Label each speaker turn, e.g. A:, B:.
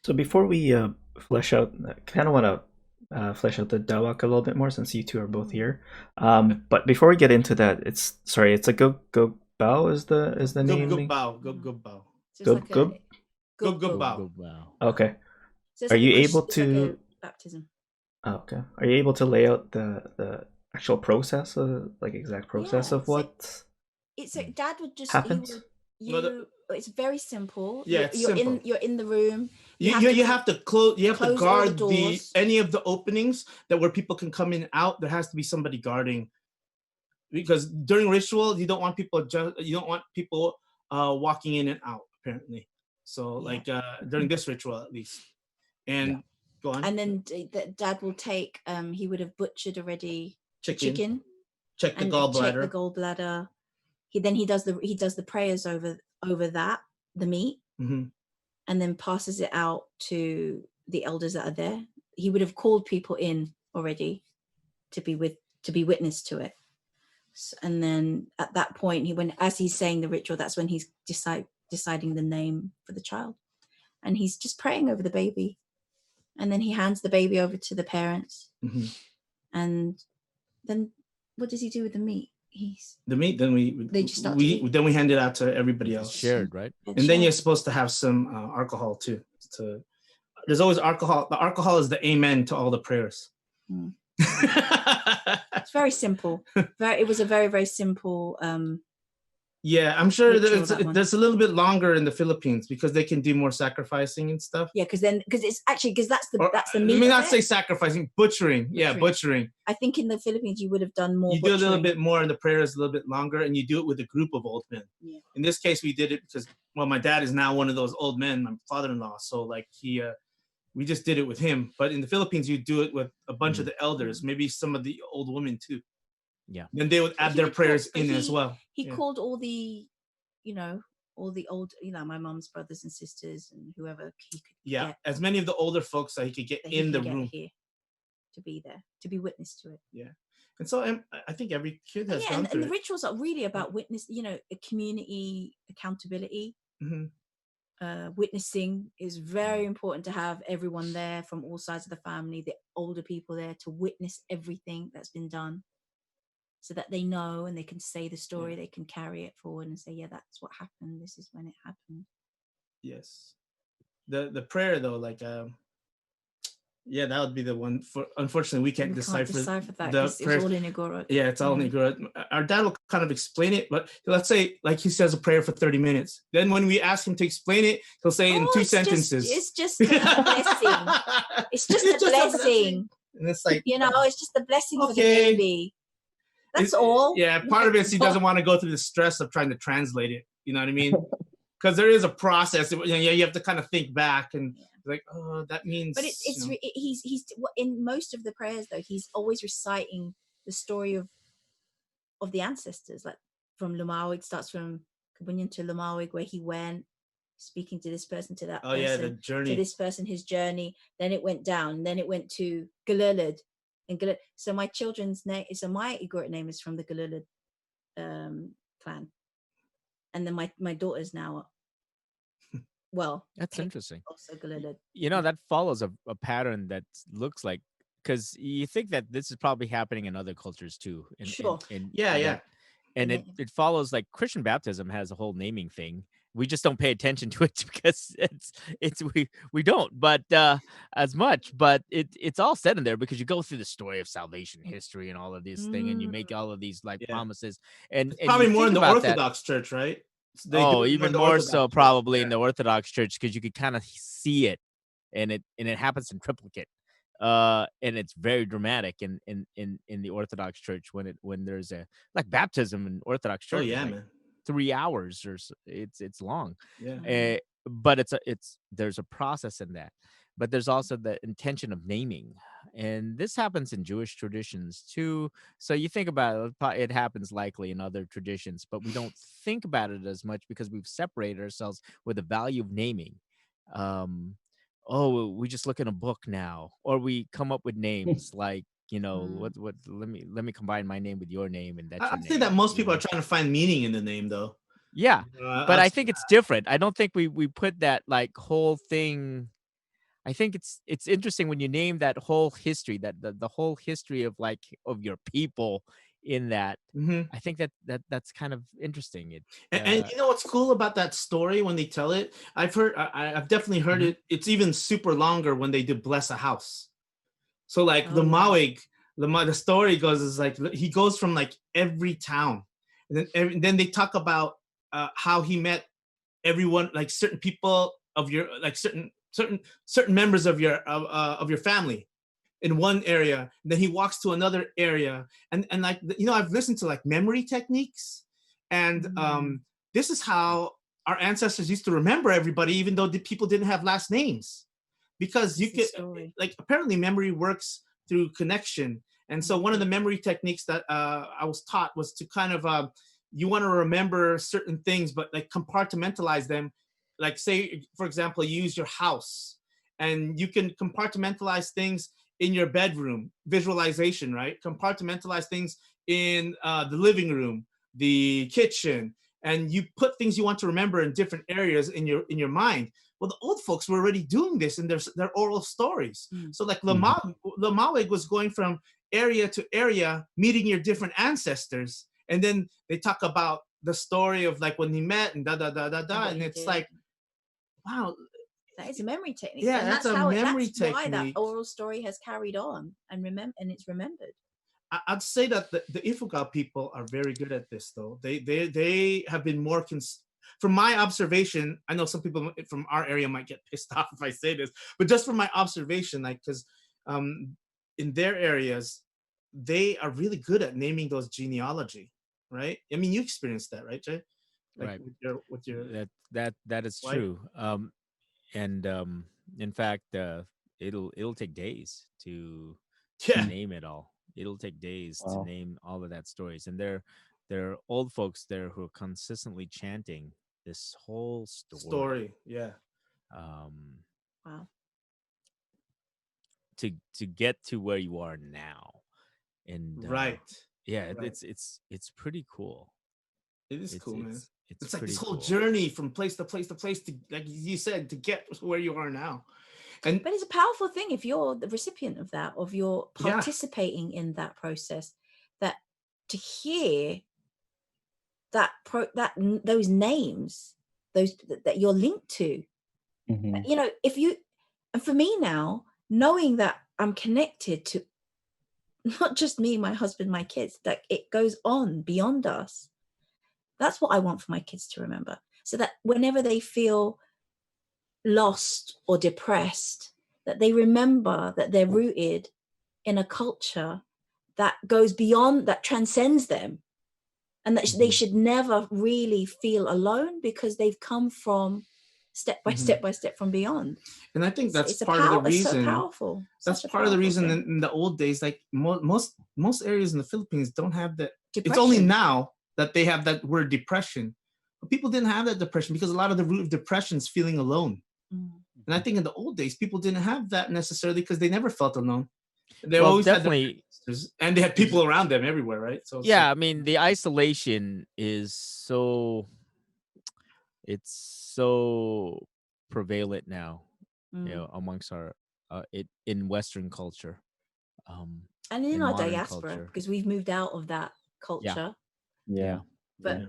A: So before we flesh out, kind of want to flesh out the Dawak a little bit more since you two are both
B: Mm.
A: here. But before we get into that, it's a Go Bao is the
B: Gub
A: naming.
B: gub bow, gub
C: Mm.
B: gub bow,
C: So it's
A: Go
C: like a
A: Go.
B: gub gub
C: go.
B: bow.
D: GobGobBao.
A: Okay.
C: So it's
A: Are
C: like a
A: you able
C: it's like a
A: to?
C: baptism.
A: Oh, okay. Are you able to lay out the actual process of like exact process
C: Yeah.
A: of
C: So
A: what
C: it's
D: Mm.
C: dad would just he
A: happens?
C: would
B: No,
C: it's very simple.
B: yeah, it's simple.
C: You're in the room.
B: You, you you have to close. You have to
C: close all the
B: guard the
C: doors.
B: any of the openings that where people can come in and out. There has to be somebody guarding because during ritual you don't want people walking in and out apparently. So
C: Yeah.
B: like during this ritual at least.
D: Yeah.
B: And go on.
C: And then dad will take he would have butchered already the chicken
B: Check the
C: and check the
B: gallbladder.
C: gallbladder. He does the prayers over that the meat,
B: Hmm.
C: and then passes it out to the elders that are there. He would have called people in already to be witness to it. And then at that point, as he's saying the ritual, that's when he's deciding the name for the child, and he's just praying over the baby, and then he hands the baby over to the parents,
B: Hmm.
C: and then what does he do with the meat?
B: The meat, then
C: They just start to eat.
B: then we hand it out to everybody
D: It's
B: else.
D: shared, right?
B: And then you're supposed to have some alcohol too. There's always alcohol. The alcohol is the amen to all the prayers.
C: Mm. It's very simple. It was a very, very simple.
B: Yeah, I'm sure
C: Ritual,
B: that
C: that one.
B: there's a little bit longer in the Philippines because they can do more sacrificing and stuff.
C: Yeah, because that's the
B: I
C: meat.
B: mean,
C: of
B: not
C: it.
B: say sacrificing, butchering. Yeah, butchering.
C: I think in the Philippines you would have done more.
B: You do a little
C: butchering.
B: bit more in the prayers, a little bit longer, and you do it with a group of old men.
C: Yeah.
B: In this case, we did it because, well, my dad is now one of those old men, my father-in-law. So like we just did it with him. But in the Philippines, you do it with a bunch of the elders, maybe some of the old women too.
D: Yeah.
B: Then they would add their prayers in as well.
C: He called all the, all the old, my mom's brothers and sisters and whoever he could.
B: Yeah,
C: get,
B: as many of the older folks that he could get in the room
C: here, to be there, to be witness to it.
B: Yeah. And so I think every kid has gone through
C: and the rituals are really about witness, a community accountability.
B: Mm-hmm.
C: Witnessing is very important to have everyone there from all sides of the family, the older people there to witness everything that's been done, so that they know and they can say the story, they can carry it forward and say, yeah, that's what happened. This is when it happened.
B: Yes. The prayer though, like yeah, that would be the one. Unfortunately, we can't decipher
C: that. It's all in Igorot.
B: Yeah, it's all in Igorot. Our dad will kind of explain it, but let's say like he says a prayer for 30 minutes. Then when we ask him to explain it, he'll say it in 2 sentences.
C: It's just a blessing. It's just a blessing.
B: And it's like,
C: it's just a blessing for the baby. That's all.
B: Yeah, part of it is he doesn't want to go through the stress of trying to translate it. You know what I mean? Because there is a process. You have to kind of think back and like, oh, that means.
C: But he's in most of the prayers though. He's always reciting the story of the ancestors, like from Lumawig. Starts from Kabunyan to Lumawig, where he went speaking to this person, to that person.
B: Oh yeah, the journey.
C: To this person, his journey. Then it went down. Then it went to Galulad. So my children's name, my Igorot name is from the Galulad clan, and then my daughters now. Well,
D: that's interesting.
C: Also Galulad.
D: That follows a pattern that looks like, because you think that this is probably happening in other cultures too.
C: Sure.
D: Yeah. And it follows, like Christian baptism has a whole naming thing. We just don't pay attention to it because we don't, but as much, but it's all said in there because you go through the story of salvation history and all of this thing, and you make all of these promises. And
B: probably more in the Orthodox church, right?
D: Even more so probably in the Orthodox church, because you could kind of see it, and it happens in triplicate. And it's very dramatic in the Orthodox church when there's a like baptism in Orthodox church.
B: Oh yeah, man.
D: 3 hours or so. It's long.
B: Yeah.
D: But there's a process in that. But there's also the intention of naming, and this happens in Jewish traditions too. So you think about it, it happens likely in other traditions, but we don't think about it as much because we've separated ourselves with the value of naming. We just look in a book now, or we come up with names like, what let me combine my name with your name, and that's
B: I think that most people are trying to find meaning in the name though.
D: Yeah, but I think it's different. I don't think we put that like whole thing I think it's interesting when you name that whole history, that the whole history of like of your people in that.
B: Hmm.
D: I think that's kind of interesting. It
B: And you know what's cool about that story when they tell it? I've definitely heard
D: Mhm.
B: it. It's even super longer when they do bless a house. So like
C: Oh,
B: the
C: yeah.
B: Mawig, the story goes is like he goes from like every town, and then they talk about how he met everyone, like certain people of your like certain members of your family in one area. And then he walks to another area, and like I've listened to like memory techniques, and this is how our ancestors used to remember everybody, even though the people didn't have last names, because you
C: It's the
B: could
C: story.
B: like apparently memory works through connection. And so one of the memory techniques that I was taught was to kind of you want to remember certain things, but like compartmentalize them. Like say, for example, use your house, and you can compartmentalize things in your bedroom, visualization, right? Compartmentalize things in the living room, the kitchen, and you put things you want to remember in different areas in your mind. Well, the old folks were already doing this in their oral stories. So like Lamawig was going from area to area, meeting your different ancestors, and then they talk about the story of like when he met and da da da da da,
C: what
B: and
C: he
B: it's
C: did.
B: like, wow,
C: That is a memory technique.
B: yeah,
C: And
B: that's
C: that's
B: a
C: how
B: memory
C: that's why that
B: technique.
C: oral story has carried on and it's remembered.
B: I'd say that the Ifugao people are very good at this, though. They have been more from my observation. I know some people from our area might get pissed off if I say this, but just from my observation, like because in their areas, they are really good at naming those genealogy, right? I mean, you experienced that, right, Jay? Like
D: right.
B: with your
D: That is
B: wife.
D: true. And in fact, it'll take days to
B: Yeah,
D: name it all. It'll take days to
E: Wow.
D: name all of that stories, and there are old folks there who are consistently chanting this whole
B: story. Yeah,
D: um,
C: Wow.
D: to get to where you are now. And
B: right.
D: yeah,
B: Right.
D: it's pretty cool.
B: It is cool, man.
D: It's
B: It's like this
D: pretty
B: whole
D: cool.
B: journey from place to place to place to, like you said, to get where you are now. And
C: But it's a powerful thing if you're the recipient of that, of you're
B: Yeah.
C: participating in that process, that to hear those names, those that you're linked to,
E: Mhm.
C: if you, and for me now, knowing that I'm connected to not just me, my husband, my kids, that it goes on beyond us. That's what I want for my kids to remember, so that whenever they feel lost or depressed, that they remember that they're rooted in a culture that goes beyond, that transcends them, and that they should never really feel alone because they've come from step by step by step from beyond.
B: And I think that's
C: It's
B: part of the
C: it's so
B: reason.
C: powerful.
B: That's
C: Such a
B: part of the
C: powerful
B: reason
C: thing.
B: in the old days, like most areas in the Philippines don't have that. It's only
C: Depression.
B: now that they have that word depression. But people didn't have that depression because a lot of the root of depression is feeling alone. And I think in the old days, people didn't have that necessarily because they never felt alone. They
D: Well,
B: always had their
D: definitely.
B: ancestors, and they had people around them everywhere, right? So it's
D: Yeah,
B: like,
D: I mean, the isolation is so prevalent now, amongst our it in Western culture,
C: And in
D: in
C: our
D: modern
C: diaspora,
D: culture.
C: because we've moved out of that
D: Yeah,
C: culture.
D: yeah.
E: Yeah.
C: But
E: Yeah.